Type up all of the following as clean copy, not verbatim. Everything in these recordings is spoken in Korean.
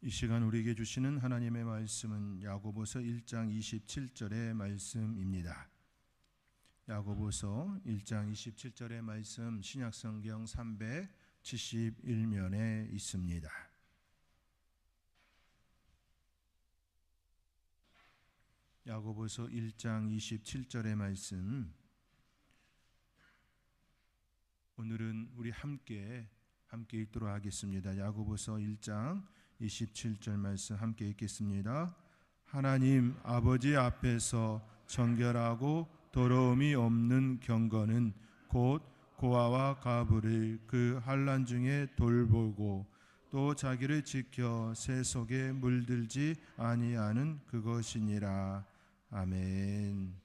이 시간 우리에게 주시는 하나님의 말씀은 야고보서 1장 27절의 말씀입니다. 야고보서 1장 27절의 말씀 신약성경 371면에 있습니다. 야고보서 1장 27절의 말씀, 오늘은 우리 함께 읽도록 하겠습니다. 야고보서 1장 27절 말씀 함께 읽겠습니다. 하나님 아버지 앞에서 정결하고 더러움이 없는 경건은 곧 고아와 가부를 그 환난 중에 돌보고 또 자기를 지켜 새 속에 물들지 아니하는 그것이니라. 아멘.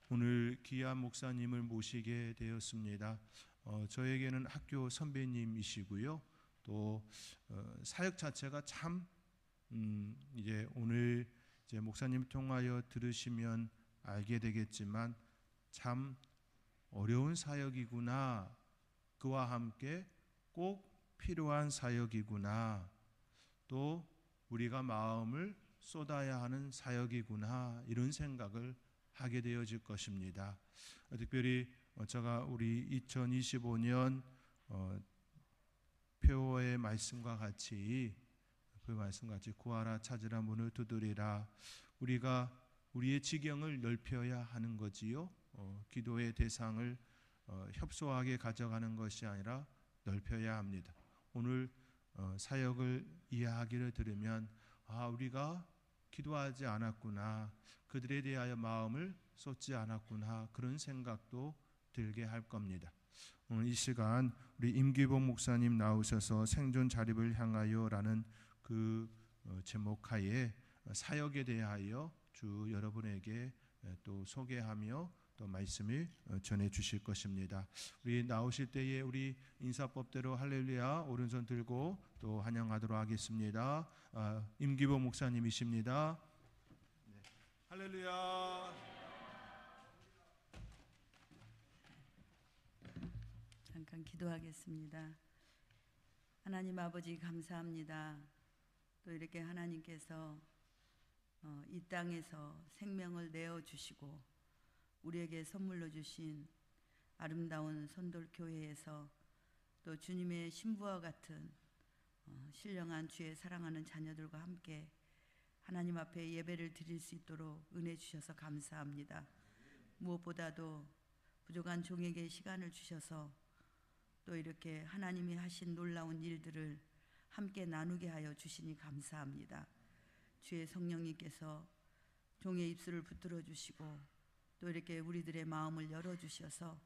오늘 귀한 목사님을 모시게 되었습니다. 저에게는 학교 선배님이시고요. 또 사역 자체가 참 이제 오늘 이제 목사님 통하여 들으시면 알게 되겠지만 참 어려운 사역이구나. 그와 함께 꼭 필요한 사역이구나. 또 우리가 마음을 쏟아야 하는 사역이구나. 이런 생각을 하게 되어질 것입니다. 특별히 제가 우리 2025년 표어의 말씀과 같이 그 말씀과 같이 구하라 찾으라 문을 두드리라. 우리가 우리의 지경을 넓혀야 하는 거지요. 기도의 대상을 협소하게 가져가는 것이 아니라 넓혀야 합니다. 오늘 사역을 이해하기를 들으면 우리가 기도하지 않았구나, 그들에 대하여 마음을 쏟지 않았구나, 그런 생각도 들게 할 겁니다. 오늘 이 시간 우리 임기복 목사님 나오셔서 생존 자립을 향하여 라는 그 제목하에 사역에 대하여 주 여러분에게 또 소개하며 또 말씀을 전해 주실 것입니다. 우리 나오실 때에 우리 인사법대로 할렐루야 오른손 들고 또 환영하도록 하겠습니다. 임기복 목사님이십니다. 네. 할렐루야. 잠깐 기도하겠습니다. 하나님 아버지 감사합니다. 또 이렇게 하나님께서 이 땅에서 생명을 내어주시고 우리에게 선물로 주신 아름다운 선돌교회에서 또 주님의 신부와 같은 신령한 주의 사랑하는 자녀들과 함께 하나님 앞에 예배를 드릴 수 있도록 은혜 주셔서 감사합니다. 무엇보다도 부족한 종에게 시간을 주셔서 또 이렇게 하나님이 하신 놀라운 일들을 함께 나누게 하여 주시니 감사합니다. 주의 성령님께서 종의 입술을 붙들어 주시고 또 이렇게 우리들의 마음을 열어주셔서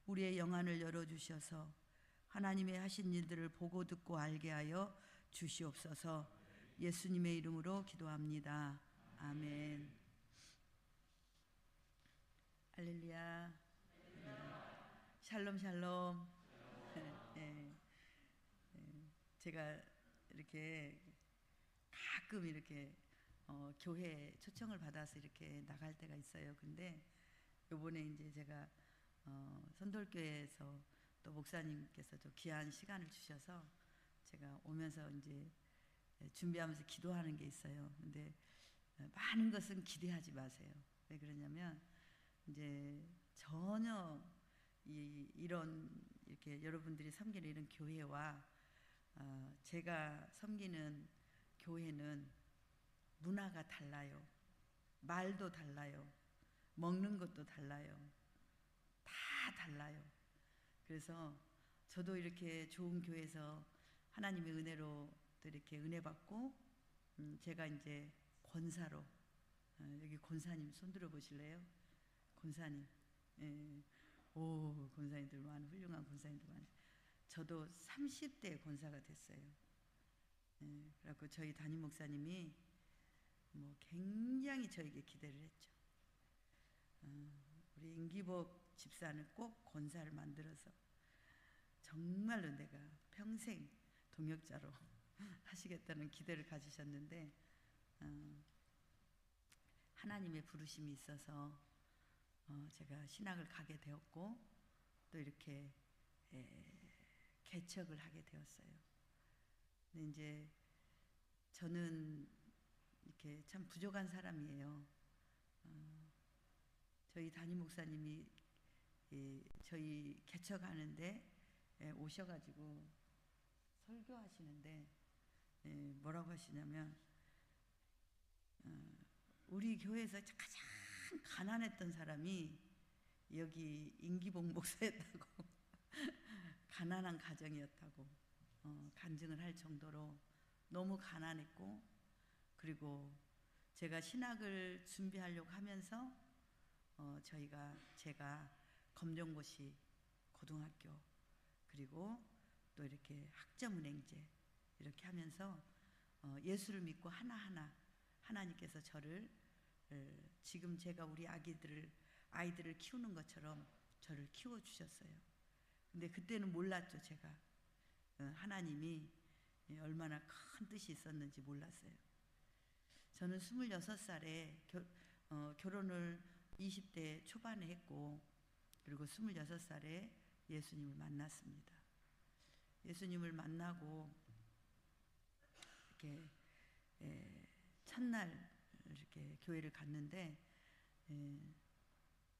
우리의 영안을 열어주셔서 하나님의 하신 일들을 보고 듣고 알게 하여 주시옵소서. 예수님의 이름으로 기도합니다. 아멘. 할렐루야. 샬롬 샬롬. 제가 이렇게 가끔 이렇게 교회 초청을 받아서 이렇게 나갈 때가 있어요. 근데 요번에 이제 제가 선돌교회에서 또 목사님께서 또 귀한 시간을 주셔서 제가 오면서 이제 준비하면서 기도하는 게 있어요. 근데 많은 것은 기대하지 마세요. 왜 그러냐면 이제 전혀 이런 이렇게 여러분들이 섬기는 이런 교회와 제가 섬기는 교회는 문화가 달라요. 말도 달라요. 먹는 것도 달라요. 다 달라요. 그래서 저도 이렇게 좋은 교회에서 하나님의 은혜로 또 이렇게 은혜 받고 제가 이제 권사로 여기 권사님 손 들어 보실래요? 권사님. 오, 권사님들 많은 훌륭한 권사님들 많아요. 저도 30대 권사가 됐어요. 그래갖고 저희 담임 목사님이 굉장히 저에게 기대를 했죠. 우리 임기복 집사는 꼭 권사를 만들어서 정말로 내가 평생 동역자로 하시겠다는 기대를 가지셨는데 하나님의 부르심이 있어서 제가 신학을 가게 되었고 또 이렇게 개척을 하게 되었어요. 근데 이제 저는 이렇게 참 부족한 사람이에요. 저희 담임 목사님이 저희 개척하는데 오셔가지고 설교하시는데 뭐라고 하시냐면 우리 교회에서 가장 가난했던 사람이 여기 임기복 목사였다고 가난한 가정이었다고 간증을 할 정도로 너무 가난했고, 그리고 제가 신학을 준비하려고 하면서 제가 검정고시 고등학교, 그리고 또 이렇게 학점은행제 이렇게 하면서 예수를 믿고 하나하나 하나님께서 저를 지금 제가 우리 아이들을 키우는 것처럼 저를 키워주셨어요. 근데 그때는 몰랐죠. 제가 하나님이 얼마나 큰 뜻이 있었는지 몰랐어요. 저는 26살에 결혼을 20대 초반에 했고, 그리고 26살에 예수님을 만났습니다. 예수님을 만나고 이렇게 첫날 이렇게 교회를 갔는데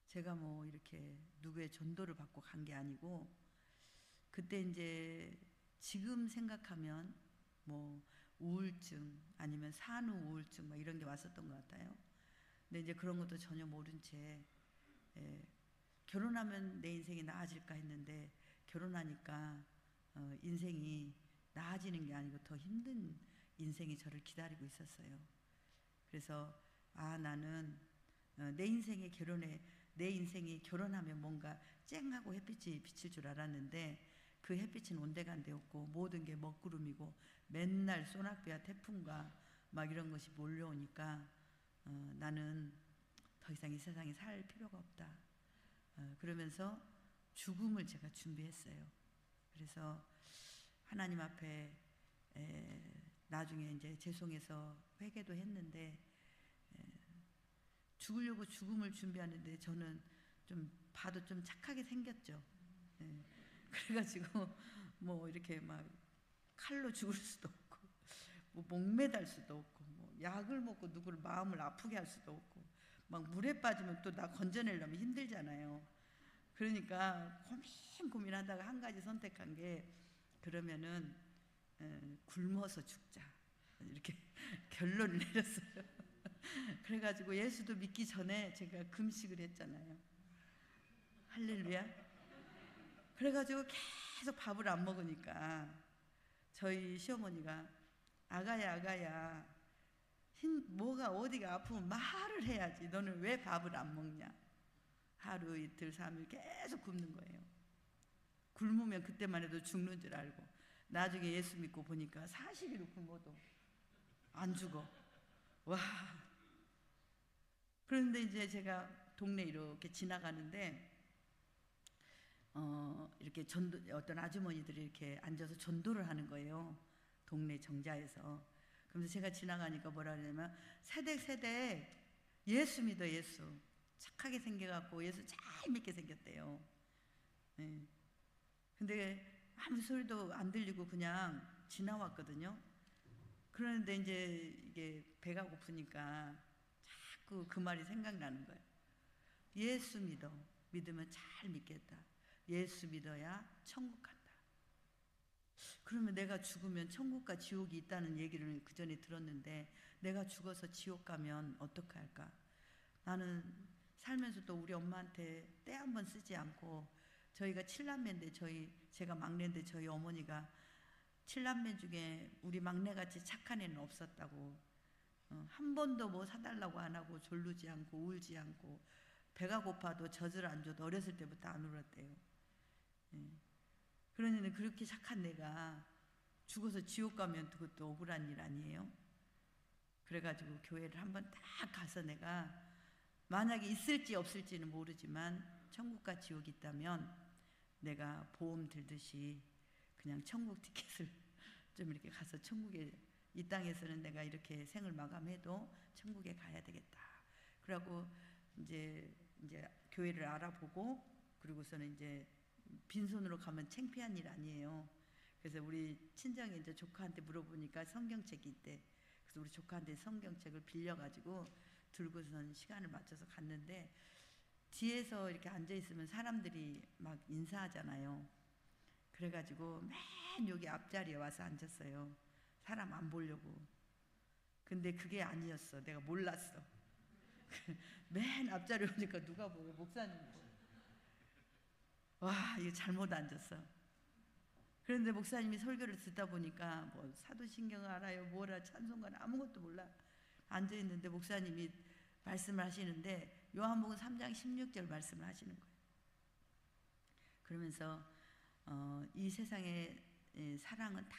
제가 뭐 이렇게 누구의 전도를 받고 간 게 아니고, 그때 이제 지금 생각하면 뭐 우울증 아니면 산후 우울증 막 이런 게 왔었던 것 같아요. 근데 이제 그런 것도 전혀 모른 채 결혼하면 내 인생이 나아질까 했는데, 결혼하니까 인생이 나아지는 게 아니고 더 힘든 인생이 저를 기다리고 있었어요. 그래서 나는 내 인생이 결혼하면 뭔가 쨍하고 햇빛이 비칠 줄 알았는데, 그 햇빛은 온데간데 없고 모든 게 먹구름이고 맨날 소나기와 태풍과 막 이런 것이 몰려오니까 나는 더 이상 이 세상에 살 필요가 없다. 그러면서 죽음을 제가 준비했어요. 그래서 하나님 앞에 나중에 이제 죄송해서 회개도 했는데, 죽으려고 죽음을 준비하는데 저는 좀 봐도 좀 착하게 생겼죠. 그래가지고 뭐 이렇게 막 칼로 죽을 수도 없고, 뭐 목매달 수도 없고, 뭐 약을 먹고 누구를 마음을 아프게 할 수도 없고, 막 물에 빠지면 또 나 건져내려면 힘들잖아요. 그러니까 고민하다가 한 가지 선택한 게, 그러면은 굶어서 죽자, 이렇게 결론을 내렸어요. 그래가지고 예수도 믿기 전에 제가 금식을 했잖아요. 할렐루야. 그래가지고 계속 밥을 안 먹으니까 저희 시어머니가 아가야 뭐가 어디가 아프면 말을 해야지, 너는 왜 밥을 안 먹냐. 하루 이틀 3일 계속 굶는 거예요. 굶으면 그때만 해도 죽는 줄 알고, 나중에 예수 믿고 보니까 40일 굶어도 안 죽어. 와. 그런데 이제 제가 동네 이렇게 지나가는데 이렇게 어떤 아주머니들이 이렇게 앉아서 전도를 하는 거예요. 동네 정자에서. 그러면서 제가 지나가니까 뭐라 그러냐면, 세댁 예수 믿어. 예수 착하게 생겨갖고 예수 잘 믿게 생겼대요. 근데 아무 소리도 안 들리고 그냥 지나왔거든요. 그런데 이제 이게 배가 고프니까 자꾸 그 말이 생각나는 거예요. 예수 믿으면 잘 믿겠다. 예수 믿어야 천국 간다. 그러면 내가 죽으면 천국과 지옥이 있다는 얘기를 그 전에 들었는데, 내가 죽어서 지옥 가면 어떻게 할까? 나는 살면서도 우리 엄마한테 때 한 번 쓰지 않고, 저희가 7남매인데 제가 막내인데 저희 어머니가 7남매 중에 우리 막내같이 착한 애는 없었다고, 한 번도 뭐 사달라고 안 하고 졸르지 않고 울지 않고, 배가 고파도 젖을 안 줘도 어렸을 때부터 안 울었대요. 그러니 그렇게 착한 내가 죽어서 지옥 가면 그것도 억울한 일 아니에요? 그래가지고 교회를 한번 딱 가서, 내가 만약에 있을지 없을지는 모르지만 천국과 지옥이 있다면 내가 보험 들듯이 그냥 천국 티켓을 좀 이렇게 가서 천국에, 이 땅에서는 내가 이렇게 생을 마감해도 천국에 가야 되겠다. 그러고 이제 교회를 알아보고, 그리고서는 이제 빈손으로 가면 창피한 일 아니에요. 그래서 우리 친정에 이제 조카한테 물어보니까 성경책이 있대. 그래서 우리 조카한테 성경책을 빌려가지고 들고선 시간을 맞춰서 갔는데 뒤에서 이렇게 앉아 있으면 사람들이 막 인사하잖아요. 그래가지고 맨 여기 앞자리에 와서 앉았어요. 사람 안 보려고. 근데 그게 아니었어. 내가 몰랐어. 맨 앞자리에 오니까 누가 보여? 목사님 보여. 와, 이거 잘못 앉았어. 그런데 목사님이 설교를 듣다 보니까 뭐 사도신경을 알아요, 뭐라 찬송가를 아무것도 몰라 앉아 있는데 목사님이 말씀을 하시는데 요한복음 3장 16절 말씀을 하시는 거예요. 그러면서 이 세상의 사랑은 다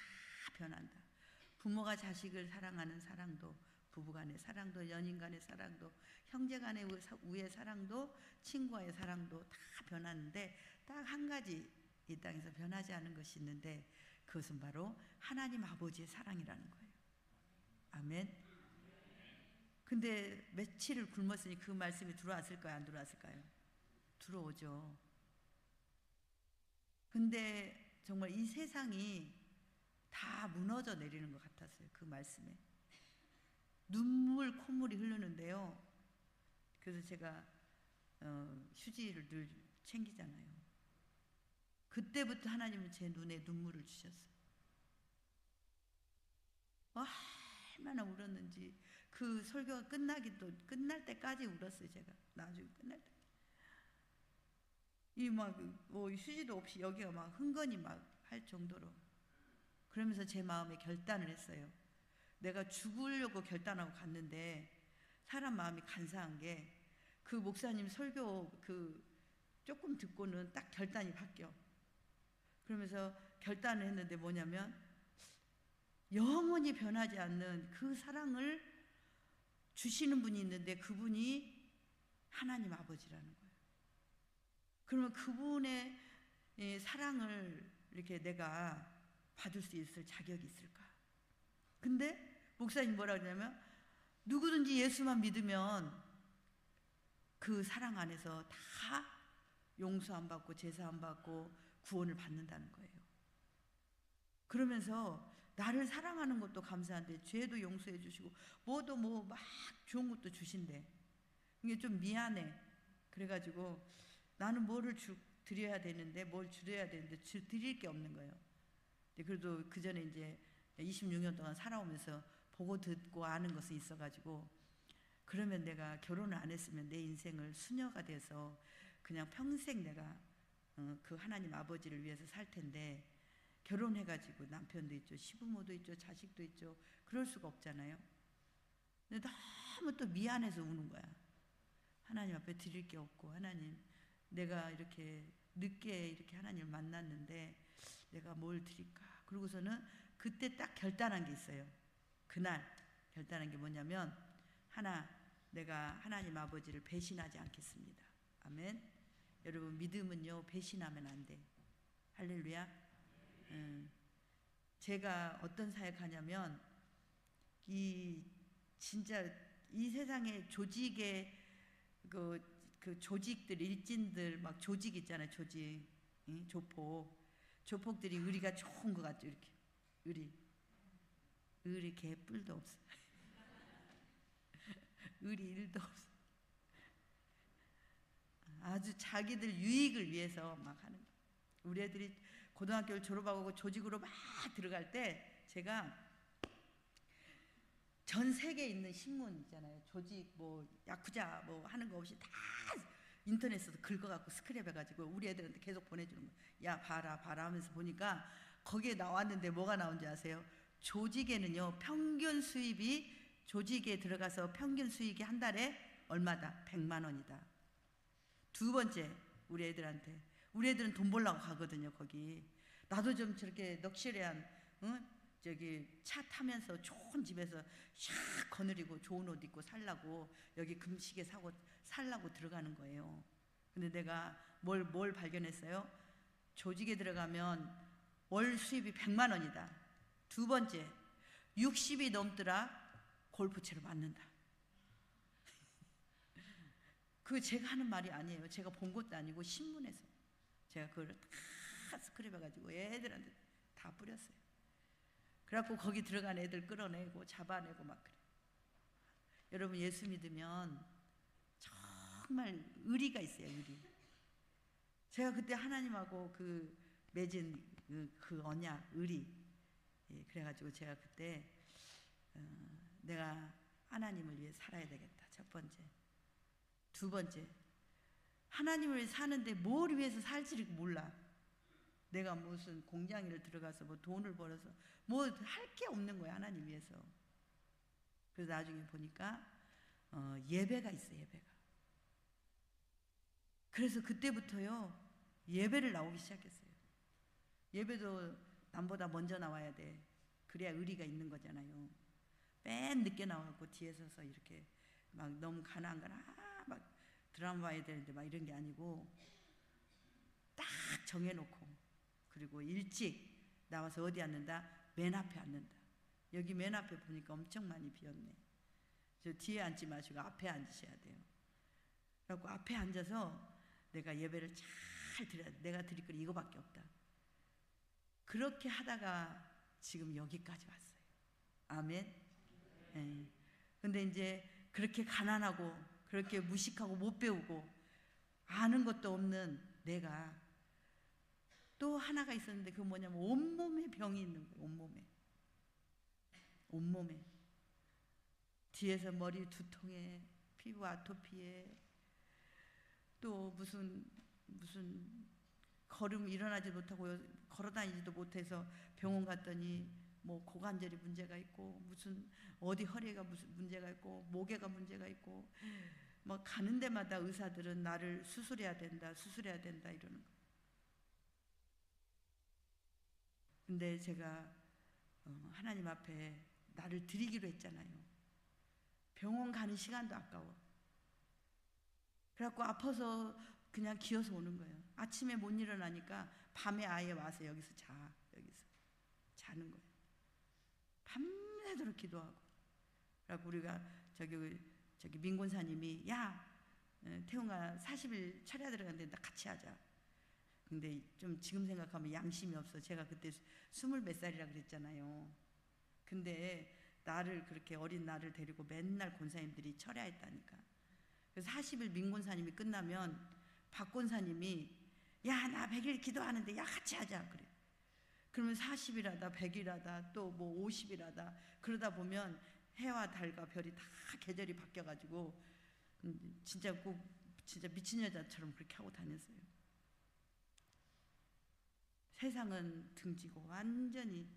변한다. 부모가 자식을 사랑하는 사랑도, 부부간의 사랑도, 연인간의 사랑도, 형제간의 우애 사랑도, 친구와의 사랑도 다 변하는데 딱 한 가지 이 땅에서 변하지 않은 것이 있는데 그것은 바로 하나님 아버지의 사랑이라는 거예요. 아멘. 근데 며칠을 굶었으니 그 말씀이 들어왔을까요? 안 들어왔을까요? 들어오죠. 근데 정말 이 세상이 다 무너져 내리는 것 같았어요. 그 말씀에. 눈물, 콧물이 흐르는데요. 그래서 제가 휴지를 늘 챙기잖아요. 그때부터 하나님은 제 눈에 눈물을 주셨어요. 얼마나 울었는지. 그 설교가 끝날 때까지 울었어요. 제가 나중에 끝날 때. 이 막 뭐 휴지도 없이 여기가 막 흥건히 막 할 정도로. 그러면서 제 마음에 결단을 했어요. 내가 죽으려고 결단하고 갔는데 사람 마음이 간사한 게 그 목사님 설교 그 조금 듣고는 딱 결단이 바뀌어. 그러면서 결단을 했는데 뭐냐면 영원히 변하지 않는 그 사랑을 주시는 분이 있는데 그분이 하나님 아버지라는 거예요. 그러면 그분의 사랑을 이렇게 내가 받을 수 있을 자격이 있을까? 근데 목사님 뭐라 그러냐면 누구든지 예수만 믿으면 그 사랑 안에서 다 용서 안 받고 제사 안 받고 구원을 받는다는 거예요. 그러면서 나를 사랑하는 것도 감사한데 죄도 용서해 주시고 뭐도 뭐 막 좋은 것도 주신대. 이게 좀 미안해. 그래가지고 나는 뭐를 드려야 되는데 뭘 드려야 되는데 드릴 게 없는 거예요. 그래도 그 전에 이제 26년 동안 살아오면서 보고 듣고 아는 것은 있어가지고 그러면 내가 결혼을 안 했으면 내 인생을 수녀가 돼서 그냥 평생 내가 그 하나님 아버지를 위해서 살 텐데 결혼해가지고 남편도 있죠, 시부모도 있죠, 자식도 있죠. 그럴 수가 없잖아요. 근데 너무 또 미안해서 우는 거야. 하나님 앞에 드릴 게 없고 하나님 내가 이렇게 늦게 이렇게 하나님을 만났는데 내가 뭘 드릴까? 그러고서는 그때 딱 결단한 게 있어요. 그날 결단한 게 뭐냐면 내가 하나님 아버지를 배신하지 않겠습니다. 아멘. 여러분 믿음은요 배신하면 안 돼. 할렐루야. 제가 어떤 사역하냐면 진짜 이 세상의 조직의 그 조직들 일진들 막 조직 있잖아요. 조직 조폭들이 의리가 좋은 것 같죠. 이렇게 의리 개뿔도 없어. 의리 1도 없어. 아주 자기들 유익을 위해서 막 하는 거예요. 우리 애들이 고등학교를 졸업하고 조직으로 막 들어갈 때 제가 전 세계에 있는 신문 있잖아요. 조직 뭐 야쿠자 뭐 하는 거 없이 다 인터넷에서 긁어갖고 스크랩해가지고 우리 애들한테 계속 보내주는 거예요. 야 봐라 하면서 보니까 거기에 나왔는데 뭐가 나온지 아세요? 조직에는요 평균 수입이 조직에 들어가서 평균 수익이 한 달에 얼마다? 100만 원이다. 두 번째 우리 애들은 돈 벌려고 가거든요. 거기 나도 좀 저렇게 럭셔리한 차 타면서 좋은 집에서 샥 거느리고 좋은 옷 입고 살라고 여기 금시계 살라고 들어가는 거예요. 근데 내가 뭘 발견했어요? 조직에 들어가면 월 수입이 100만 원이다. 두 번째 60이 넘더라. 골프채로 맞는다. 그거 제가 하는 말이 아니에요. 제가 본 것도 아니고 신문에서 제가 그걸 다 스크랩해가지고 애들한테 다 뿌렸어요. 그래갖고 거기 들어간 애들 끌어내고 잡아내고 막 그래. 여러분 예수 믿으면 정말 의리가 있어요. 의리. 제가 그때 하나님하고 그 맺은 그 언약 의리. 예, 그래가지고 제가 그때 내가 하나님을 위해 살아야 되겠다. 첫 번째. 두 번째, 하나님을 위해 사는데 뭘 위해서 살지를 몰라. 내가 무슨 공장일 들어가서 뭐 돈을 벌어서 뭐 할 게 없는 거야. 하나님 위해서. 그래서 나중에 보니까 예배가 있어. 예배가. 그래서 그때부터요 예배를 나오기 시작했어요. 예배도 남보다 먼저 나와야 돼. 그래야 의리가 있는 거잖아요. 맨 늦게 나와갖고 뒤에 서서 이렇게 막 너무 가난 막 드라마 봐야 되는데 막 이런 게 아니고 딱 정해놓고, 그리고 일찍 나와서 어디 앉는다? 맨 앞에 앉는다. 여기 맨 앞에 보니까 엄청 많이 비었네. 저 뒤에 앉지 마시고 앞에 앉으셔야 돼요. 그래갖고 앞에 앉아서 내가 예배를 잘 드려야 돼. 내가 드릴 건 이거밖에 없다. 그렇게 하다가 지금 여기까지 왔어요. 아멘. 예. 근데 이제 그렇게 가난하고 그렇게 무식하고 못 배우고 아는 것도 없는 내가 또 하나가 있었는데, 그건 뭐냐면 온몸에 병이 있는 거예요. 온몸에 뒤에서 머리 두통에, 피부 아토피에, 또 무슨 걸음 일어나지 못하고 걸어다니지도 못해서 병원 갔더니 뭐 고관절이 문제가 있고 무슨 어디 허리가 무슨 문제가 있고 목에가 문제가 있고, 뭐 가는 데마다 의사들은 나를 수술해야 된다 이러는 거. 근데 제가 하나님 앞에 나를 드리기로 했잖아요. 병원 가는 시간도 아까워. 그래갖고 아파서 그냥 기어서 오는 거예요. 아침에 못 일어나니까 밤에 아예 와서 여기서 자는 거예요. 밤새도록 기도하고. 그래갖고 우리가 저기 민곤사님이 야 태웅아 40일 철야 들어갔는데 나 같이 하자. 근데 좀 지금 생각하면 양심이 없어. 제가 그때 20몇 살이라 그랬잖아요. 근데 나를 그렇게 어린 나를 데리고 맨날 권사님들이 철야했다니까. 그래서 40일 민곤사님이 끝나면 박권사님이 야 나 100일 기도하는데 야 같이 하자 그래. 그러면 40일하다 100일하다 또 뭐 50일하다 그러다 보면 해와 달과 별이 다 계절이 바뀌어가지고 진짜 미친 여자처럼 그렇게 하고 다녔어요. 세상은 등지고 완전히.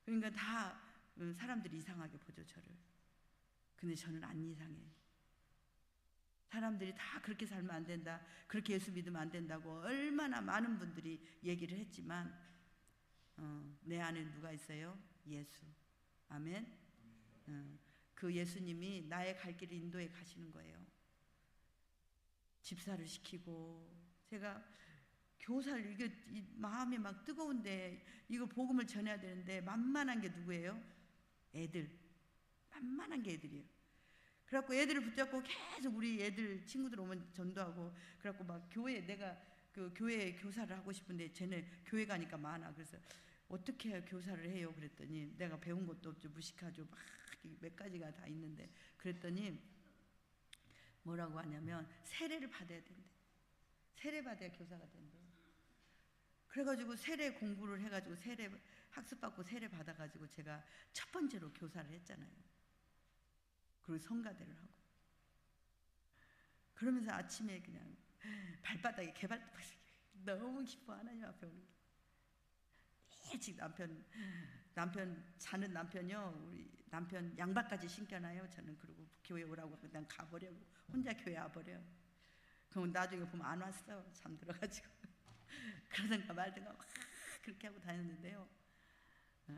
그러니까 다 사람들이 이상하게 보죠 저를. 근데 저는 안 이상해. 사람들이 다 그렇게 살면 안 된다, 그렇게 예수 믿으면 안 된다고 얼마나 많은 분들이 얘기를 했지만 내 안에 누가 있어요? 예수. 아멘. 그 예수님이 나의 갈 길을 인도해 가시는 거예요. 집사를 시키고, 제가 교사를 이게 마음이 막 뜨거운데 이거 복음을 전해야 되는데 만만한 게 누구예요? 애들. 만만한 게 애들이에요. 그래갖고 애들을 붙잡고 계속 우리 애들 친구들 오면 전도하고, 그래갖고 막 내가 그 교회에 교사를 하고 싶은데 쟤네 교회 가니까 많아. 그래서 어떻게 교사를 해요? 그랬더니 내가 배운 것도 없죠. 무식하죠. 막 몇 가지가 다 있는데, 그랬더니 뭐라고 하냐면 세례를 받아야 된대. 세례 받아야 교사가 된대. 그래가지고 세례 공부를 해가지고 세례 학습받고 세례 받아가지고 제가 첫 번째로 교사를 했잖아요. 그리고 성가대를 하고. 그러면서 아침에 그냥 발바닥에 개발바닥에 너무 기뻐. 하나님 앞에 오는 게. 일찍 남편 자는 남편이요. 우리 남편 양발까지 신겨놔요. 저는 그리고 교회 오라고 그냥 가버려고 혼자 교회 와버려. 그럼 나중에 보면 안 왔어. 잠들어가지고. 그러든가 말든가 막 그렇게 하고 다녔는데요.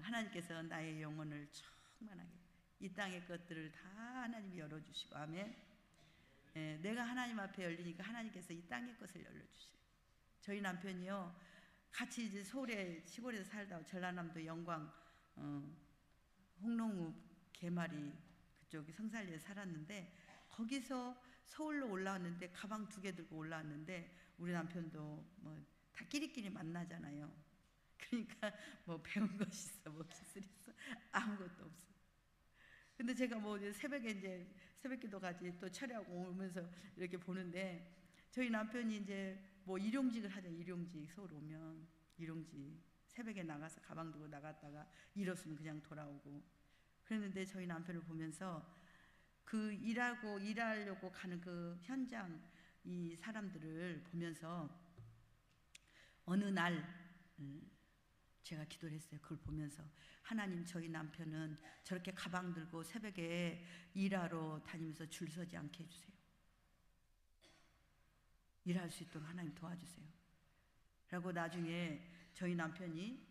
하나님께서 나의 영혼을 충만하게 이 땅의 것들을 다 하나님이 열어주시고. 아멘. 내가 하나님 앞에 열리니까 하나님께서 이 땅의 것을 열어주셔요. 저희 남편이요 같이 이제 서울에 시골에서 살다 전라남도 영광 홍롱읍 개마리 그쪽이 성산리에 살았는데, 거기서 서울로 올라왔는데 가방 2개 들고 올라왔는데 우리 남편도 뭐 다 끼리끼리 만나잖아요. 그러니까 뭐 배운 것이 있어, 뭐 기술이 있어, 아무것도 없어. 근데 제가 뭐 새벽에 이제 새벽기도 가지 또 차려하고 오면서 이렇게 보는데 저희 남편이 이제 뭐 일용직을 하잖아요. 일용직 서울 오면 일용직 새벽에 나가서 가방 들고 나갔다가 일었으면 그냥 돌아오고 그랬는데 저희 남편을 보면서 그 일하려고 가는 그 현장 이 사람들을 보면서 어느 날 제가 기도를 했어요. 그걸 보면서 하나님, 저희 남편은 저렇게 가방 들고 새벽에 일하러 다니면서 줄 서지 않게 해주세요. 일할 수 있도록 하나님 도와주세요. 라고 나중에 저희 남편이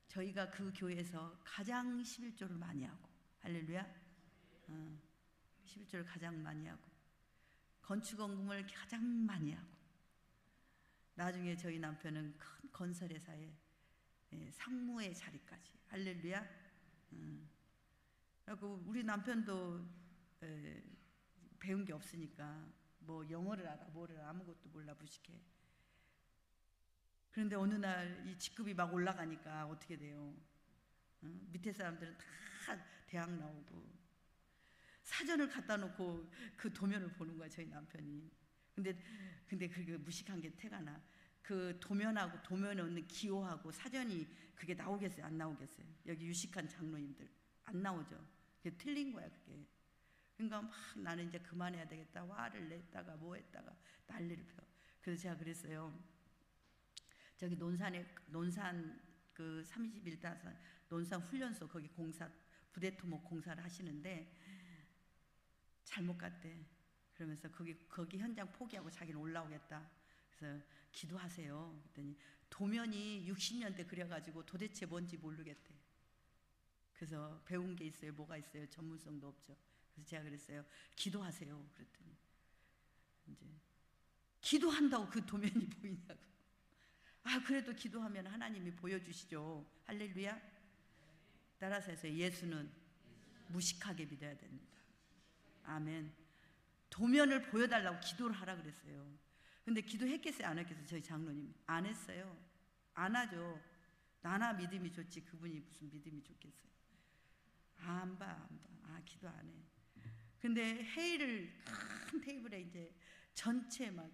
저희가 그 교회에서 가장 11조를 많이 하고, 할렐루야, 11조를 가장 많이 하고 건축원금을 가장 많이 하고, 나중에 저희 남편은 큰 건설회사에 상무의 자리까지, 할렐루야. 그리고 우리 남편도 배운 게 없으니까 뭐 영어를 알아, 뭐를 아무것도 몰라, 무식해. 그런데 어느 날 이 직급이 막 올라가니까 어떻게 돼요? 밑에 사람들은 다 대학 나오고 사전을 갖다 놓고 그 도면을 보는 거야, 저희 남편이. 근데 그게 무식한 게 태가 나. 그 도면하고 도면에 없는 기호하고 사전이 그게 나오겠어요? 안 나오겠어요? 여기 유식한 장로님들 안 나오죠? 그게 틀린 거야, 그게. 그러니까 막 나는 이제 그만해야 되겠다, 화를 냈다가 뭐 했다가 난리를 펴. 그래서 제가 그랬어요. 저기 논산 그 31다산 논산 훈련소 거기 공사 부대 토목 공사를 하시는데 잘못 갔대. 그러면서 거기 현장 포기하고 자기는 올라오겠다. 그래서 기도하세요. 그랬더니 도면이 60년대 그려가지고 도대체 뭔지 모르겠대. 그래서 배운 게 있어요? 뭐가 있어요? 전문성도 없죠. 그래서 제가 그랬어요. 기도하세요. 그랬더니 이제 기도한다고 그 도면이 보이냐고. 아, 그래도 기도하면 하나님이 보여주시죠. 할렐루야. 따라서 해서 예수는 무식하게 믿어야 됩니다. 아멘. 도면을 보여달라고 기도를 하라 그랬어요. 근데 기도했겠어요? 안 했겠어요? 저희 장로님 안 했어요. 안 하죠. 나나 믿음이 좋지 그분이 무슨 믿음이 좋겠어요. 안 봐. 아, 기도 안 해. 근데 회의를 큰 테이블에 이제 전체 막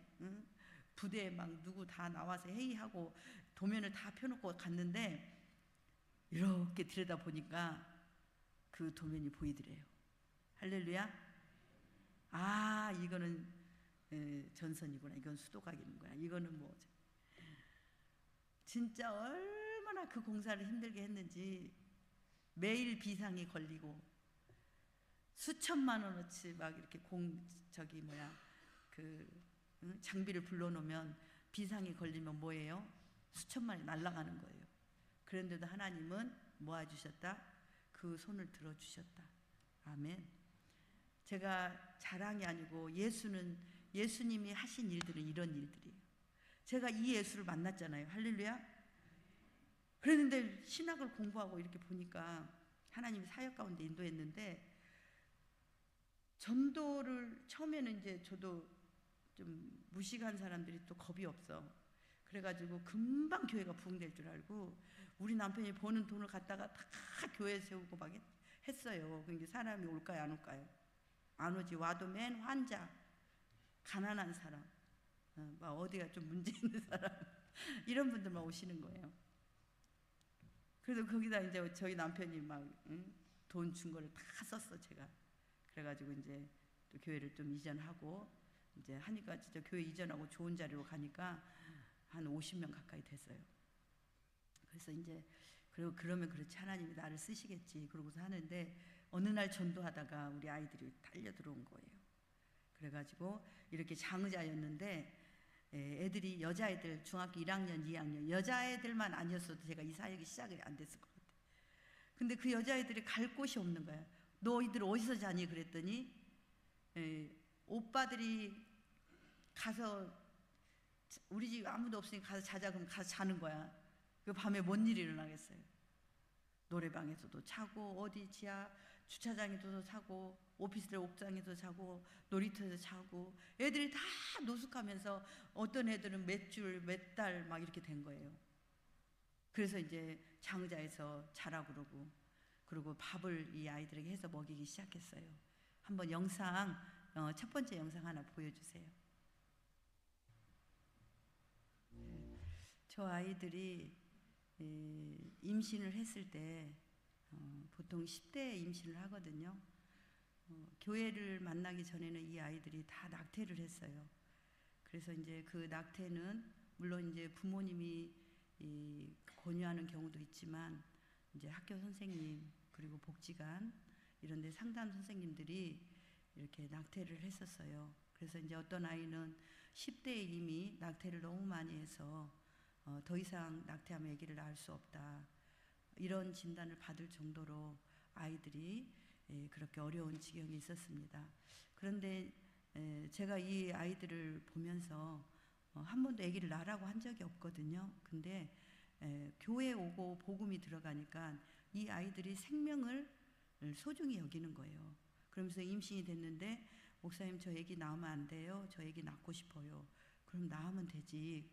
부대 막 누구 다 나와서 회의하고 도면을 다 펴놓고 갔는데 이렇게 들여다보니까 그 도면이 보이더래요. 할렐루야. 아, 이거는 전선이구나. 이건 수도각이구나. 이거는 뭐 진짜 얼마나 그 공사를 힘들게 했는지 매일 비상이 걸리고 수천만 원어치 막 이렇게 장비를 불러놓으면 비상이 걸리면 뭐예요? 수천만이 날아가는 거예요. 그런데도 하나님은 모아주셨다. 그 손을 들어주셨다. 아멘. 제가 자랑이 아니고 예수님이 하신 일들은 이런 일들이에요. 제가 이 예수를 만났잖아요. 할렐루야. 그랬는데 신학을 공부하고 이렇게 보니까 하나님이 사역 가운데 인도했는데 전도를 처음에는 이제 저도 좀 무식한 사람들이 또 겁이 없어. 그래가지고 금방 교회가 부흥될 줄 알고 우리 남편이 버는 돈을 갖다가 다 교회에 세우고 막 했어요. 그러니까 사람이 올까요, 안 올까요? 안 오지. 와도 맨 환자, 가난한 사람, 막 어디가 좀 문제 있는 사람 이런 분들만 오시는 거예요. 그래서 거기다 이제 저희 남편이 막 돈 준 거를 다 썼어, 제가. 그래가지고 이제 또 교회를 좀 이전하고 이제 하니까 진짜 교회 이전하고 좋은 자리로 가니까 한 50명 가까이 됐어요. 그래서 이제 그러면 그렇지 하나님이 나를 쓰시겠지 그러고서 하는데 어느 날 전도하다가 우리 아이들이 달려 들어온 거예요. 그래가지고 이렇게 장의자였는데 애들이 여자애들 중학교 1학년 2학년 여자애들만 아니었어도 제가 이 사역이 시작이 안 됐을 것 같아요. 근데 그 여자애들이 갈 곳이 없는 거야. 너희들 어디서 자니? 그랬더니 오빠들이 가서 우리 집 아무도 없으니까 가서 자자. 그럼 가서 자는 거야. 그 밤에 뭔 일이 일어나겠어요? 노래방에서도 자고 어디 지하 주차장에서도 자고 오피스텔 옥상에서 자고 놀이터에서 자고 애들이 다 노숙하면서 어떤 애들은 몇 달 막 이렇게 된 거예요. 그래서 이제 장의자에서 자라고 그러고 밥을 이 아이들에게 해서 먹이기 시작했어요. 한번 영상, 첫 번째 영상 하나 보여주세요. 저 아이들이 임신을 했을 때 보통 10대에 임신을 하거든요. 교회를 만나기 전에는 이 아이들이 다 낙태를 했어요. 그래서 이제 그 낙태는 물론 이제 부모님이 권유하는 경우도 있지만 이제 학교 선생님 그리고 복지관 이런 데 상담 선생님들이 이렇게 낙태를 했었어요. 그래서 이제 어떤 아이는 10대에 이미 낙태를 너무 많이 해서 더 이상 낙태하면 아기를 낳을 수 없다, 이런 진단을 받을 정도로 아이들이 그렇게 어려운 지경이 있었습니다. 그런데 제가 이 아이들을 보면서 한 번도 아기를 낳으라고 한 적이 없거든요. 근데 교회에 오고 복음이 들어가니까 이 아이들이 생명을 소중히 여기는 거예요. 그러면서 임신이 됐는데 목사님 저 아기 낳으면 안 돼요? 저 아기 낳고 싶어요. 그럼 낳으면 되지.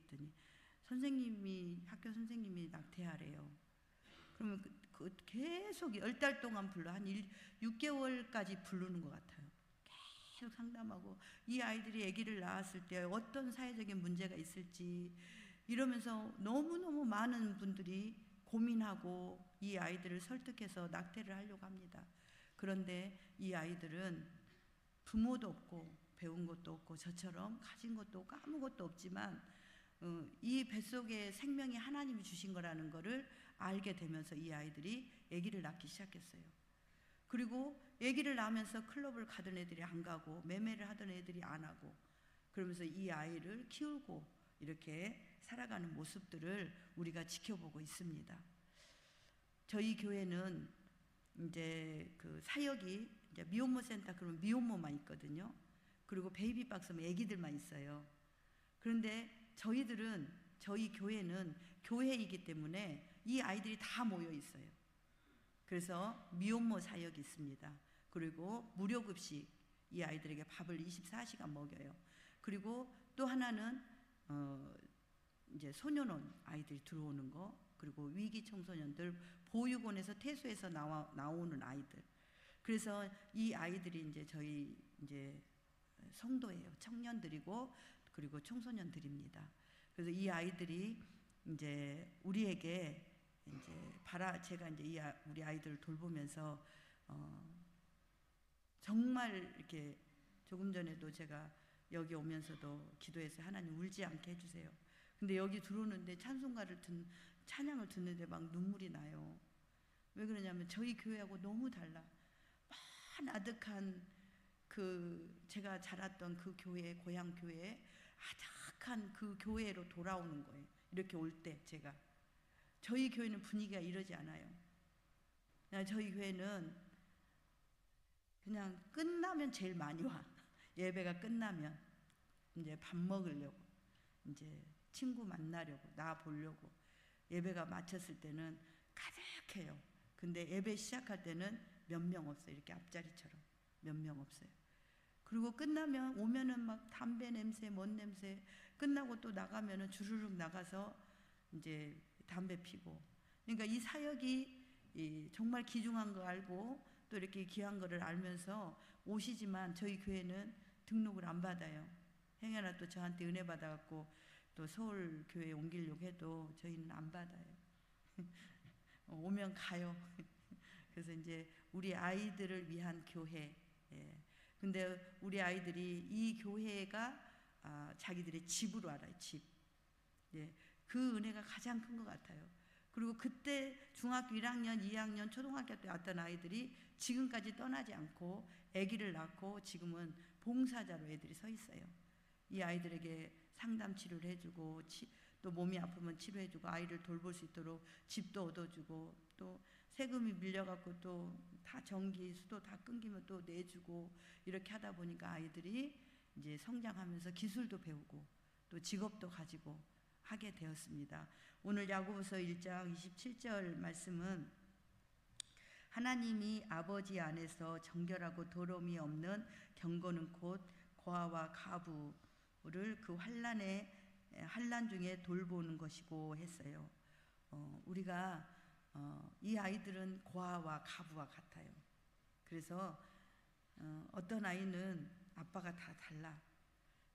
그랬더니 학교 선생님이 낙태하래요. 그러면 계속 10달 동안 불러, 한 6개월까지 부르는 것 같아요. 계속 상담하고 이 아이들이 아기를 낳았을 때 어떤 사회적인 문제가 있을지 이러면서 너무너무 많은 분들이 고민하고 이 아이들을 설득해서 낙태를 하려고 합니다. 그런데 이 아이들은 부모도 없고 배운 것도 없고 저처럼 가진 것도 없고 아무것도 없지만 이 뱃속에 생명이 하나님이 주신 거라는 거를 알게 되면서 이 아이들이 아기를 낳기 시작했어요. 그리고 아기를 낳으면서 클럽을 가던 애들이 안 가고 매매를 하던 애들이 안 하고 그러면서 이 아이를 키우고 이렇게 살아가는 모습들을 우리가 지켜보고 있습니다. 저희 교회는 이제 그 사역이 이제 미혼모 센터 그러면 미혼모만 있거든요. 그리고 베이비박스면 아기들만 있어요. 그런데 저희 교회는 교회이기 때문에 이 아이들이 다 모여 있어요. 그래서 미혼모 사역이 있습니다. 그리고 무료급식, 이 아이들에게 밥을 24시간 먹여요. 그리고 또 하나는 이제 소년원 아이들이 들어오는 거, 그리고 위기 청소년들, 보육원에서 퇴소해서 나오는 아이들. 그래서 이 아이들이 이제 저희 이제 성도예요. 청년들이고 그리고 청소년들입니다. 그래서 이 아이들이 이제 우리에게 이제 제가 이제 우리 아이들을 돌보면서 정말 이렇게 조금 전에도 제가 여기 오면서도 기도해서 하나님 울지 않게 해주세요. 근데 여기 들어오는데 찬양을 듣는데 막 눈물이 나요. 왜 그러냐면 저희 교회하고 너무 달라. 만 아득한 제가 자랐던 그 교회, 고향 교회, 아득한 그 교회로 돌아오는 거예요. 이렇게 올 때 저희 교회는 분위기가 이러지 않아요. 저희 교회는 그냥 끝나면 제일 많이 와. 예배가 끝나면 이제 밥 먹으려고, 이제 친구 만나려고, 나 보려고. 예배가 마쳤을 때는 가득해요. 근데 예배 시작할 때는 몇 명 없어요. 이렇게 앞자리처럼 몇 명 없어요. 그리고 오면은 막 담배 냄새, 뭔 냄새. 끝나고 또 나가면은 주르륵 나가서 이제 담배 피고. 그러니까 이 사역이 정말 귀중한 거 알고 또 이렇게 귀한 거를 알면서 오시지만 저희 교회는 등록을 안 받아요. 행여나 또 저한테 은혜 받아갖고 또 서울 교회에 옮기려고 해도 저희는 안 받아요. 오면 가요. 그래서 이제 우리 아이들을 위한 교회. 근데 우리 아이들이 이 교회가 자기들의 집으로 알아요. 집. 그 은혜가 가장 큰 것 같아요. 그리고 그때 중학교 1학년, 2학년, 초등학교 때 왔던 아이들이 지금까지 떠나지 않고 아기를 낳고 지금은 봉사자로 애들이 서 있어요. 이 아이들에게 상담 치료를 해주고 또 몸이 아프면 치료해주고 아이를 돌볼 수 있도록 집도 얻어주고 또 세금이 밀려갖고 또 다 전기, 수도 다 끊기면 또 내주고 이렇게 하다 보니까 아이들이 이제 성장하면서 기술도 배우고 또 직업도 가지고 하게 되었습니다. 오늘 야고보서 1장 27절 말씀은 하나님이 아버지 안에서 정결하고 더러움이 없는 경건은 곧 고아와 가부를 그 환난 중에 돌보는 것이고 했어요. 우리가 이 아이들은 고아와 가부와 같아요. 그래서 어떤 아이는 아빠가 다 달라.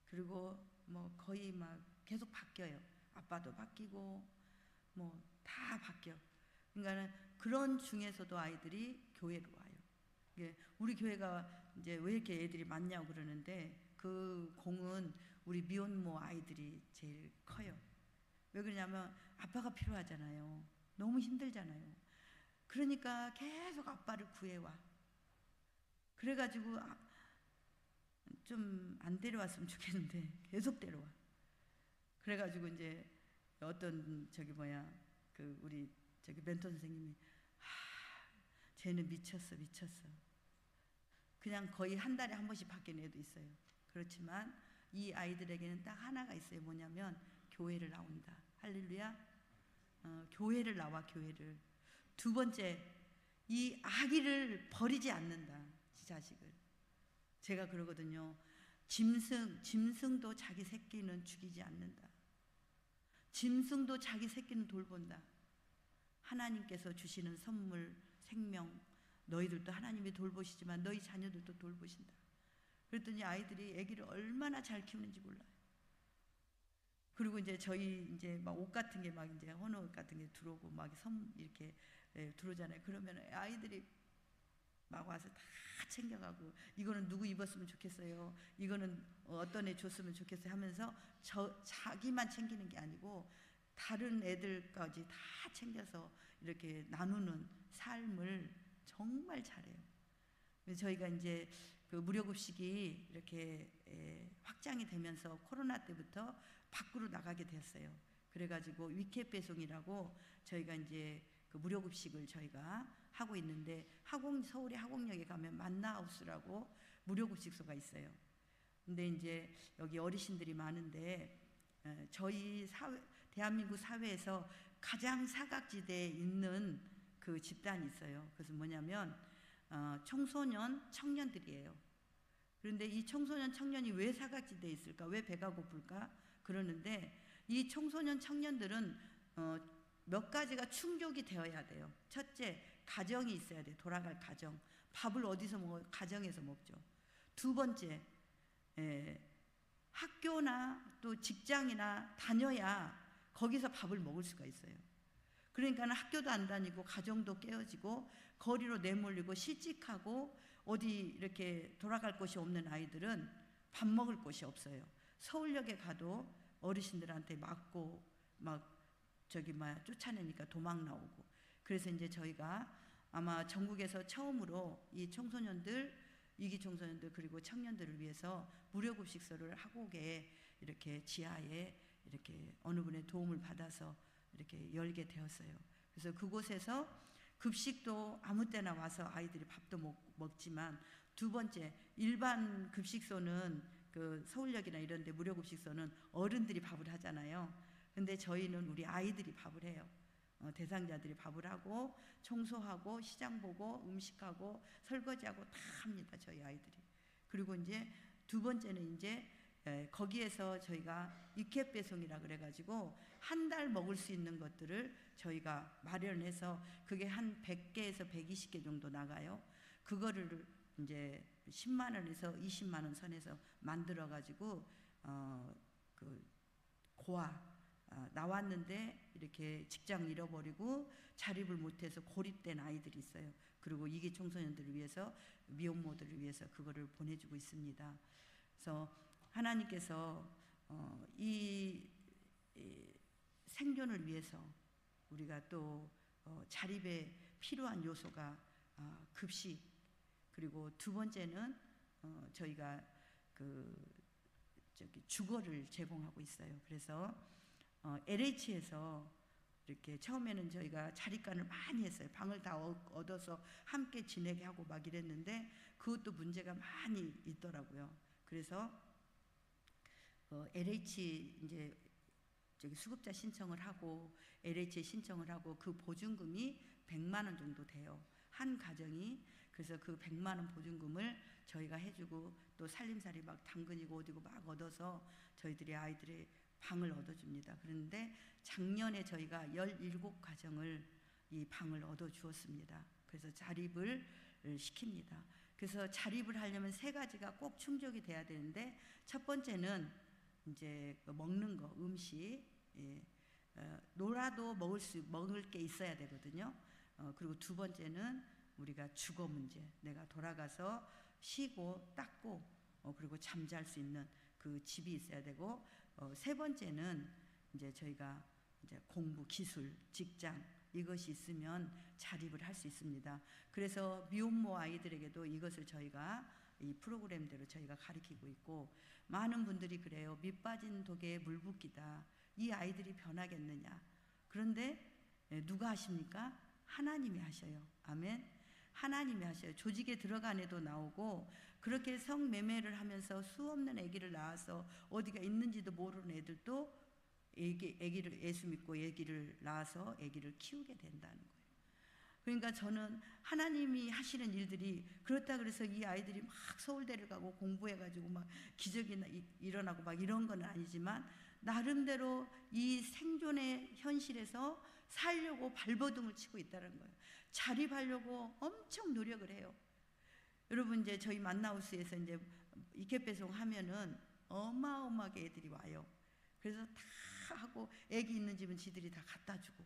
그리고 뭐 거의 막 계속 바뀌어요. 아빠도 바뀌고 뭐 다 바뀌어. 그러니까는 그런 중에서도 아이들이 교회로 와요. 우리 교회가 이제 왜 이렇게 애들이 많냐고 그러는데 그 공은 우리 미혼모 아이들이 제일 커요. 왜 그러냐면 아빠가 필요하잖아요. 너무 힘들잖아요. 그러니까 계속 아빠를 구해와. 그래가지고 좀 안 데려왔으면 좋겠는데 계속 데려와. 그래가지고 이제 어떤 그 우리 멘토 선생님이 쟤는 미쳤어. 그냥 거의 한 달에 한 번씩 바뀌는 애도 있어요. 그렇지만 이 아이들에게는 딱 하나가 있어요. 뭐냐면 교회를 나온다. 할렐루야. 교회를 나와. 교회를. 두 번째, 이 아기를 버리지 않는다. 지 자식을. 제가 그러거든요. 짐승도 자기 새끼는 죽이지 않는다. 짐승도 자기 새끼는 돌본다. 하나님께서 주시는 선물, 생명, 너희들도 하나님이 돌보시지만 너희 자녀들도 돌보신다. 그랬더니 아이들이 아기를 얼마나 잘 키우는지 몰라요. 그리고 이제 저희 이제 막 옷 같은 게 막 이제 헌 옷 같은 게 들어오고 막 이렇게 들어오잖아요. 그러면 아이들이 막 와서 다 챙겨가고 이거는 누구 입었으면 좋겠어요. 이거는 어떤 애 줬으면 좋겠어요 하면서 자기만 챙기는 게 아니고 다른 애들까지 다 챙겨서 이렇게 나누는 삶을 정말 잘해요. 그래서 저희가 이제 그 무료급식이 이렇게 확장이 되면서 코로나 때부터 밖으로 나가게 됐어요. 그래가지고 위켓 배송이라고 저희가 이제 그 무료급식을 저희가 하고 있는데 서울의 하곡역에 가면 만나하우스라고 무료급식소가 있어요. 근데 이제 여기 어르신들이 많은데 저희 대한민국 사회에서 가장 사각지대에 있는 그 집단이 있어요. 그래서 뭐냐면 청소년 청년들이에요. 그런데 이 청소년 청년이 왜 사각지대에 있을까? 왜 배가 고플까? 그러는데 이 청소년 청년들은 몇 가지가 충족이 되어야 돼요. 첫째, 가정이 있어야 돼요. 돌아갈 가정. 밥을 어디서 먹어요? 가정에서 먹죠. 두 번째, 학교나 또 직장이나 다녀야 거기서 밥을 먹을 수가 있어요. 그러니까 학교도 안 다니고 가정도 깨어지고 거리로 내몰리고 실직하고 어디 이렇게 돌아갈 곳이 없는 아이들은 밥 먹을 곳이 없어요. 서울역에 가도 어르신들한테 맞고 막 쫓아내니까 도망 나오고. 그래서 이제 저희가 아마 전국에서 처음으로 이 청소년들, 위기 청소년들 그리고 청년들을 위해서 무료급식소를 하곡에 이렇게 지하에 이렇게 어느 분의 도움을 받아서 이렇게 열게 되었어요. 그래서 그곳에서 급식도 아무 때나 와서 아이들이 밥도 먹지만, 두 번째, 일반 급식소는 그 서울역이나 이런 데 무료급식소는 어른들이 밥을 하잖아요. 근데 저희는 우리 아이들이 밥을 해요. 대상자들이 밥을 하고 청소하고 시장 보고 음식하고 설거지하고 다 합니다. 저희 아이들이. 그리고 이제 두 번째는 이제 거기에서 저희가 위켓 배송이라 그래가지고 한 달 먹을 수 있는 것들을 저희가 마련해서 그게 한 100개에서 120개 정도 나가요. 그거를 이제 10만 원에서 20만 원 선에서 만들어가지고 그 고아 나왔는데 이렇게 직장 잃어버리고 자립을 못해서 고립된 아이들이 있어요. 그리고 이기 청소년들을 위해서, 미혼모들을 위해서 그거를 보내주고 있습니다. 그래서 하나님께서 이 생존을 위해서 우리가 또 자립에 필요한 요소가 급식, 그리고 두 번째는 저희가 주거를 제공하고 있어요. 그래서 LH에서 이렇게 처음에는 저희가 자립관을 많이 했어요. 방을 다 얻어서 함께 지내게 하고 막 이랬는데 그것도 문제가 많이 있더라고요. 그래서 LH 이제 수급자 신청을 하고 LH에 신청을 하고 그 보증금이 100만 원 정도 돼요. 한 가정이. 그래서 그 100만 원 보증금을 저희가 해주고 또 살림살이 막 당근이고 어디고 막 얻어서 저희들이 아이들의 방을 얻어줍니다. 그런데 작년에 저희가 17가정을 이 방을 얻어주었습니다. 그래서 자립을 시킵니다. 그래서 자립을 하려면 3가지가 꼭 충족이 돼야 되는데, 첫 번째는 이제 먹는 거, 음식, 놀아도 먹을 게 있어야 되거든요. 그리고 2번째는 우리가 주거 문제, 내가 돌아가서 쉬고 닦고 그리고 잠잘 수 있는 그 집이 있어야 되고, 3번째는 이제 저희가 이제 공부, 기술, 직장, 이것이 있으면 자립을 할 수 있습니다. 그래서 미혼모 아이들에게도 이것을 저희가 이 프로그램대로 저희가 가르치고 있고, 많은 분들이 그래요. 밑 빠진 독에 물 붓기다. 이 아이들이 변하겠느냐. 그런데 누가 하십니까? 하나님이 하셔요. 아멘. 하나님이 하셔요. 조직에 들어간 애도 나오고, 그렇게 성매매를 하면서 수 없는 아기를 낳아서 어디가 있는지도 모르는 애들도 아기를 예수 믿고 아기를 낳아서 아기를 키우게 된다는 거예요. 그러니까 저는 하나님이 하시는 일들이, 그렇다 그래서 이 아이들이 막 서울대를 가고 공부해가지고 막 기적이 일어나고 막 이런 건 아니지만, 나름대로 이 생존의 현실에서 살려고 발버둥을 치고 있다는 거예요. 자립하려고 엄청 노력을 해요. 여러분, 이제 저희 만나우스에서 이제 이케 배송 하면은 어마어마하게 애들이 와요. 그래서 다 하고, 애기 있는 집은 지들이 다 갖다 주고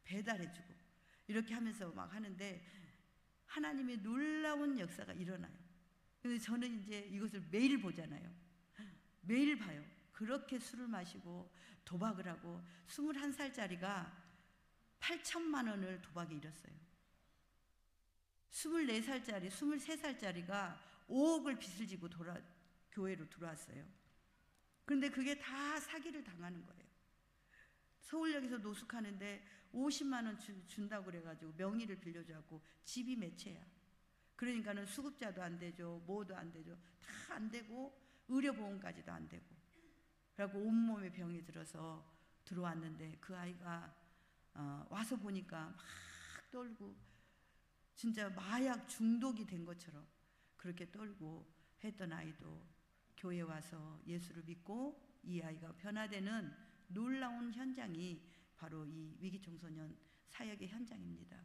배달해 주고 이렇게 하면서 막 하는데, 하나님의 놀라운 역사가 일어나요. 근데 저는 이제 이것을 매일 보잖아요. 매일 봐요. 그렇게 술을 마시고 도박을 하고, 21살짜리가 8천만 원을 도박에 잃었어요. 24살짜리, 23살짜리가 5억을 빚을 지고 교회로 들어왔어요. 그런데 그게 다 사기를 당하는 거예요. 서울역에서 노숙하는데 50만 원 준다고 그래가지고 명의를 빌려줘갖고 집이 매체야. 그러니까는 수급자도 안 되죠, 뭐도 안 되죠, 다 안 되고 의료보험까지도 안 되고, 그래갖고 온몸에 병이 들어서 들어왔는데, 그 아이가 와서 보니까 막 떨고, 진짜 마약 중독이 된 것처럼 그렇게 떨고 했던 아이도 교회에 와서 예수를 믿고 이 아이가 변화되는 놀라운 현장이 바로 이 위기청소년 사역의 현장입니다.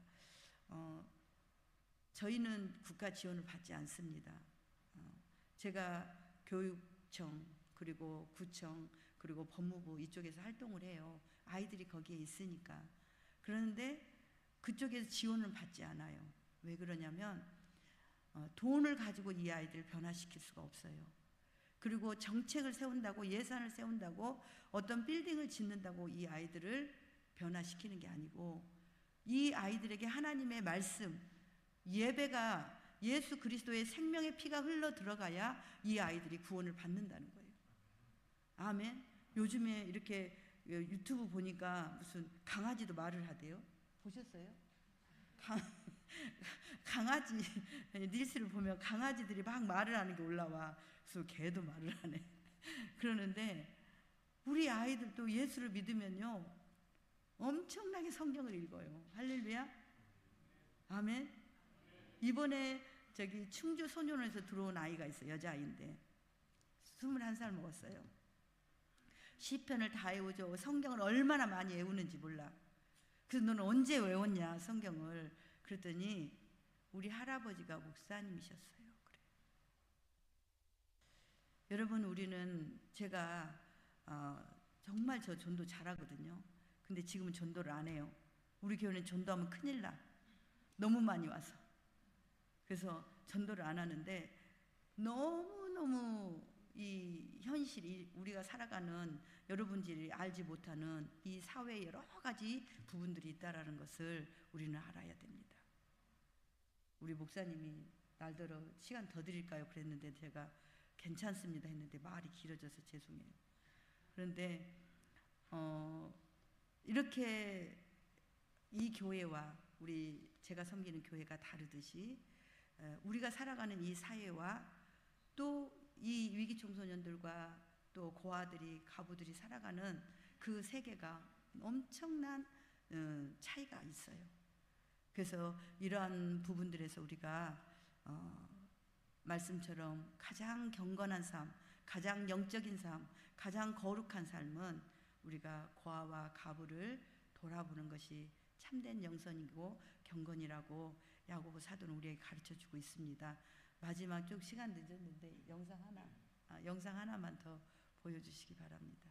저희는 국가 지원을 받지 않습니다. 제가 교육청, 그리고 구청, 그리고 법무부 이쪽에서 활동을 해요. 아이들이 거기에 있으니까. 그런데 그쪽에서 지원을 받지 않아요. 왜 그러냐면 돈을 가지고 이 아이들을 변화시킬 수가 없어요. 그리고 정책을 세운다고, 예산을 세운다고, 어떤 빌딩을 짓는다고 이 아이들을 변화시키는 게 아니고, 이 아이들에게 하나님의 말씀, 예배가, 예수 그리스도의 생명의 피가 흘러 들어가야 이 아이들이 구원을 받는다는 거예요. 아멘. 요즘에 이렇게 유튜브 보니까 무슨 강아지도 말을 하대요. 보셨어요? 강아지 릴스를 보면 강아지들이 막 말을 하는 게 올라와. 그래서 개도 말을 하네. 그러는데 우리 아이들도 예수를 믿으면요 엄청나게 성경을 읽어요. 할렐루야. 아멘. 이번에 저기 충주 소년원에서 들어온 아이가 있어요. 여자아이인데 21살 먹었어요. 시편을 다 외우죠. 성경을 얼마나 많이 외우는지 몰라. 그래서 너는 언제 외웠냐 성경을. 그랬더니 우리 할아버지가 목사님이셨어요. 그래. 여러분, 우리는, 제가 정말 저 전도 잘하거든요. 근데 지금은 전도를 안 해요. 우리 교회는 전도하면 큰일 나. 너무 많이 와서. 그래서 전도를 안 하는데, 너무너무 이 현실이, 우리가 살아가는 여러분들이 알지 못하는 이 사회에 여러 가지 부분들이 있다라는 것을 우리는 알아야 됩니다. 우리 목사님이 날더러 시간 더 드릴까요? 그랬는데 제가 괜찮습니다 했는데 말이 길어져서 죄송해요. 그런데 이렇게 이 교회와 제가 섬기는 교회가 다르듯이, 우리가 살아가는 이 사회와 또 이 위기 청소년들과 또 고아들이, 가부들이 살아가는 그 세계가 엄청난 차이가 있어요. 그래서 이러한 부분들에서 우리가 말씀처럼 가장 경건한 삶, 가장 영적인 삶, 가장 거룩한 삶은 우리가 고아와 가부를 돌아보는 것이 참된 영선이고 경건이라고 야고보 사도는 우리에게 가르쳐주고 있습니다. 마지막 쪽 시간 늦었는데 영상 하나만 더 보여주시기 바랍니다.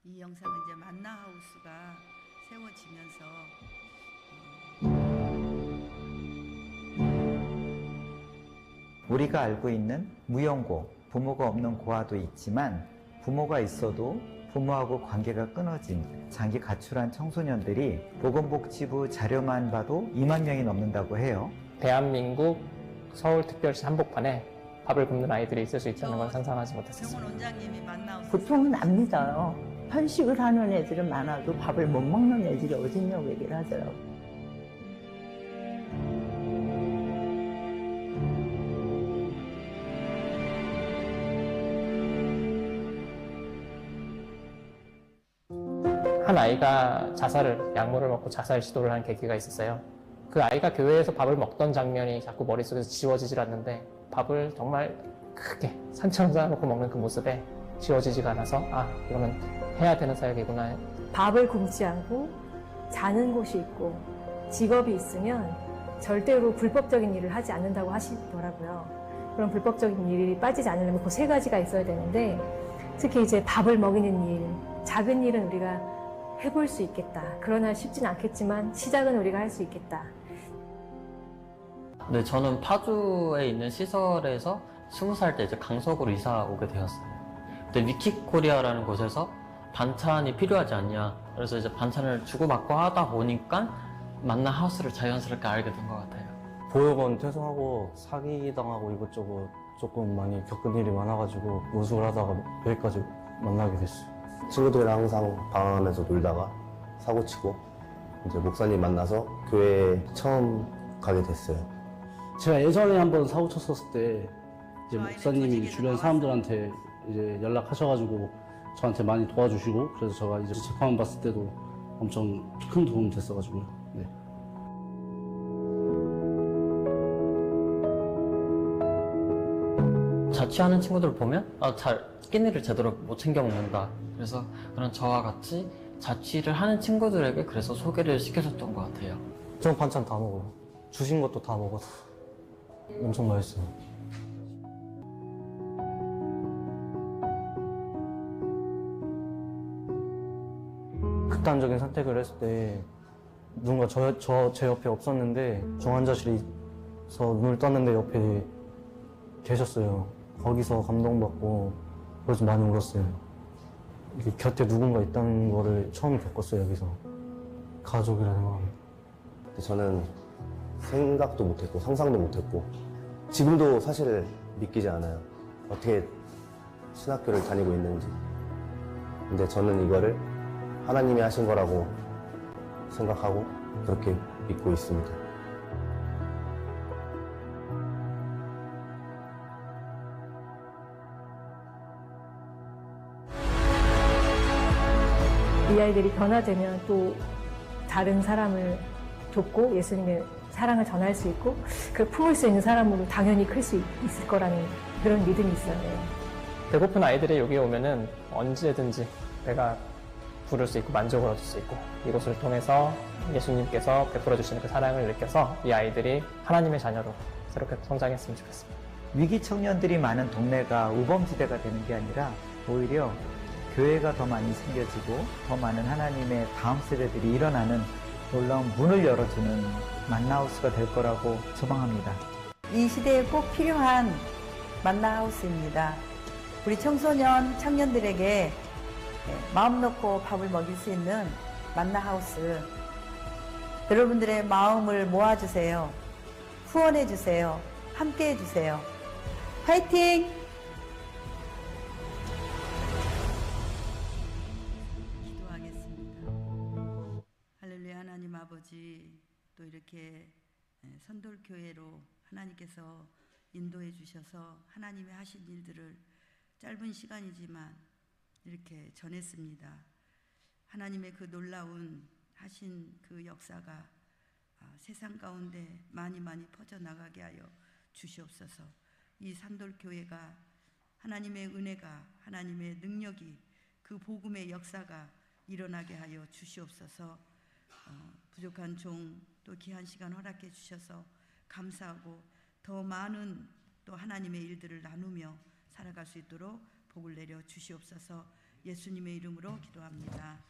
이 영상은 이제 만나하우스가 세워지면서 우리가 알고 있는 무용고, 부모가 없는 고아도 있지만 부모가 있어도 부모하고 관계가 끊어진 장기 가출한 청소년들이 보건복지부 자료만 봐도 2만 명이 넘는다고 해요. 대한민국 서울특별시 한복판에 밥을 굶는 아이들이 있을 수 있다는 건 상상하지 못했습니다. 정원 원장님이 만나우스 보통은 안 믿어요. 편식을 하는 애들은 많아도 밥을 못 먹는 애들이 어딨냐고 얘기를 하더라고요. 한 아이가 약물을 먹고 자살 시도를 한 계기가 있었어요. 그 아이가 교회에서 밥을 먹던 장면이 자꾸 머릿속에서 지워지질 않는데 밥을 정말 크게 산처럼 쌓아놓고 먹는 그 모습에 지워지지가 않아서 이거는 해야 되는 사역이구나. 밥을 굶지 않고 자는 곳이 있고 직업이 있으면 절대로 불법적인 일을 하지 않는다고 하시더라고요. 그런 불법적인 일이 빠지지 않으려면 그 세 가지가 있어야 되는데 특히 이제 밥을 먹이는 일, 작은 일은 우리가 해볼 수 있겠다. 그러나 쉽진 않겠지만 시작은 우리가 할 수 있겠다. 네, 저는 파주에 있는 시설에서 20살 때 이제 강석으로 이사 오게 되었어요. 근데 위키코리아라는 곳에서 반찬이 필요하지 않냐. 그래서 이제 반찬을 주고받고 하다 보니까 만나하우스를 자연스럽게 알게 된 것 같아요. 보육원 퇴소하고 사기당하고 이것저것 조금 많이 겪은 일이 많아가지고 노숙을 하다가 여기까지 만나게 됐어요. 친구들이랑 항상 방 안에서 놀다가 사고치고 이제 목사님 만나서 교회에 처음 가게 됐어요. 제가 예전에 한번 사고 쳤었을 때 이제 목사님이 주변 사람들한테 이제 연락하셔가지고 저한테 많이 도와주시고 그래서 제가 이제 재판 봤을 때도 엄청 큰 도움이 됐어가지고요. 네. 자취하는 친구들을 보면 끼니를 제대로 못 챙겨 먹는다. 그래서 그런 저와 같이 자취를 하는 친구들에게 그래서 소개를 시켜줬던 것 같아요. 저 반찬 다 먹어요. 주신 것도 다 먹어서 엄청 맛있어요. 극단적인 선택을 했을 때 누군가 제 옆에 없었는데 중환자실에서 눈을 떴는데 옆에 계셨어요. 거기서 감동받고 그래서 많이 울었어요. 이게 곁에 누군가 있다는 거를 처음 겪었어요. 여기서 가족이라 생각합니다. 저는 생각도 못했고 상상도 못했고 지금도 사실 믿기지 않아요. 어떻게 신학교를 다니고 있는지. 근데 저는 이거를 하나님이 하신 거라고 생각하고 그렇게 믿고 있습니다. 이 아이들이 변화되면 또 다른 사람을 돕고 예수님의 사랑을 전할 수 있고 그 품을 수 있는 사람으로 당연히 클 수 있을 거라는 그런 믿음이 있어요. 배고픈 아이들이 여기 오면은 언제든지 내가 부를 수 있고 만족을 얻을 수 있고 이곳을 통해서 예수님께서 베풀어 주시는 그 사랑을 느껴서 이 아이들이 하나님의 자녀로 새롭게 성장했으면 좋겠습니다. 위기 청년들이 많은 동네가 우범지대가 되는 게 아니라 오히려 교회가 더 많이 생겨지고 더 많은 하나님의 다음 세대들이 일어나는 놀라운 문을 열어주는 만나하우스가 될 거라고 소망합니다. 이 시대에 꼭 필요한 만나하우스입니다. 우리 청소년, 청년들에게 마음 놓고 밥을 먹일 수 있는 만나하우스. 여러분들의 마음을 모아주세요. 후원해주세요. 함께해주세요. 화이팅! 기도하겠습니다. 할렐루야. 하나님 아버지, 또 이렇게 선돌교회로 하나님께서 인도해 주셔서 하나님의 하신 일들을 짧은 시간이지만 이렇게 전했습니다. 하나님의 그 놀라운 하신 그 역사가 세상 가운데 많이 퍼져나가게 하여 주시옵소서. 이 산돌교회가 하나님의 은혜가, 하나님의 능력이, 그 복음의 역사가 일어나게 하여 주시옵소서. 부족한 종 또 귀한 시간 허락해 주셔서 감사하고 더 많은 또 하나님의 일들을 나누며 살아갈 수 있도록 복을 내려 주시옵소서. 예수님의 이름으로 기도합니다.